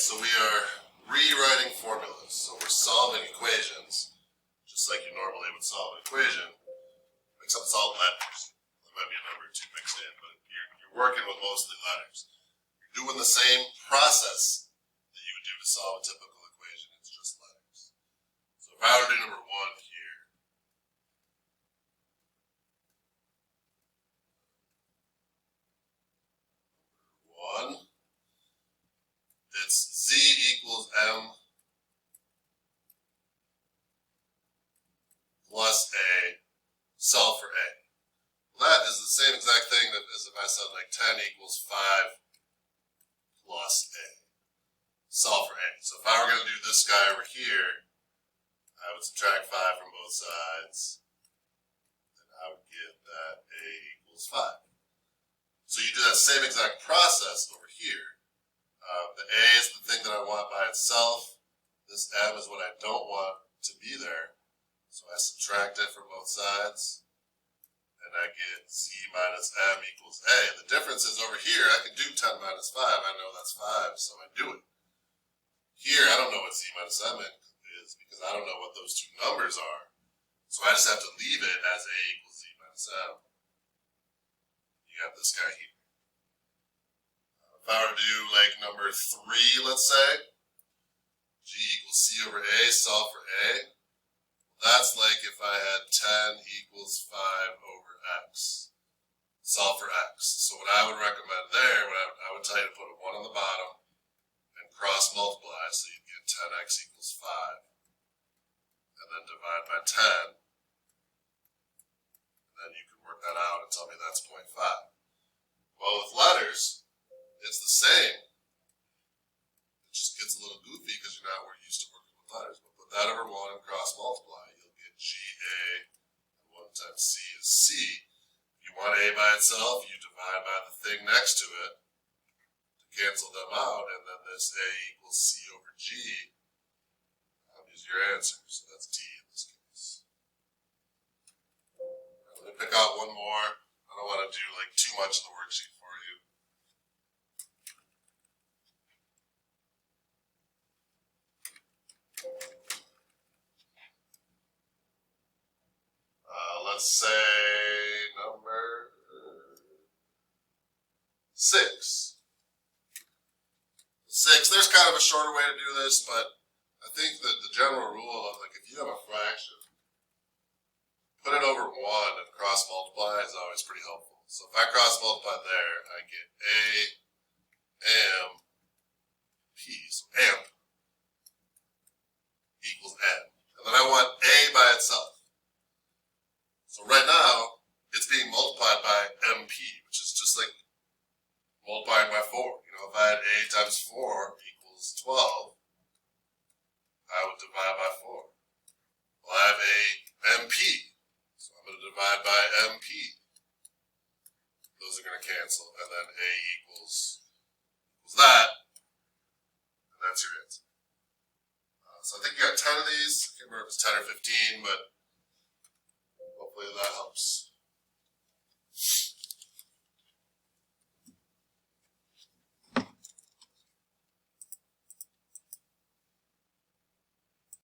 Alright, so we are rewriting formulas. So we're solving equations, just like you normally would solve an equation, except it's all letters. There might be a number or two mixed in, but you're working with mostly letters. You're doing the same process that you would do to solve a typical equation, it's just letters. So if I were to do number 1 here, it's z equals m plus a, solve for a. Well, that is the same exact thing as if I said like 10 equals 5 plus a. Solve for a. So if I were going to do this guy over here, I would subtract 5 from both sides, and I would get that a equals 5. So you do that same exact process over here. The a is the thing that I want by itself. This m is what I don't want to be there. So I subtract it from both sides, and I get z minus m equals a. The difference is over here, I can do 10 minus 5. I know that's 5, so I do it. Here, I don't know what z minus m is because I don't know what those two numbers are. So I just have to leave it as a equals z minus m. You got this guy here. If I were to do like number 3, let's say, g equals c over a, solve for a. That's like if I had 10 equals 5 over x. Solve for x. So what I would recommend there, I would tell you to put a 1 on the bottom and cross multiply, so you get 10x equals 5. And then divide by 10. And then you can work that out and tell me that's 0.5. Well, with letters, it's the same. It just gets a little goofy because you're not used to working with letters. But put that over 1 and cross multiply. You'll get GA, and 1 times C is C. If you want A by itself, you divide by the thing next to it to cancel them out, and then this A equals C over G is your answer. So that's D in this case. Now, let me pick out one more. I don't want to do like too much of the worksheet for you. Let's say number 6. 6, there's kind of a shorter way to do this, but I think that the general rule of like if you have a fraction, put it over 1 and cross multiply is always pretty helpful. So if I cross multiply there, I get a m p, so amp equals n. And then I want a by itself. So right now, it's being multiplied by MP, which is just like multiplying by 4. You know, if I had a times 4 equals 12, I would divide by 4. Well, I have a MP, so I'm going to divide by MP. Those are going to cancel, and then a equals that, and that's your answer. So I think you got 10 of these. I can't remember if it's 10 or 15, but hopefully that helps.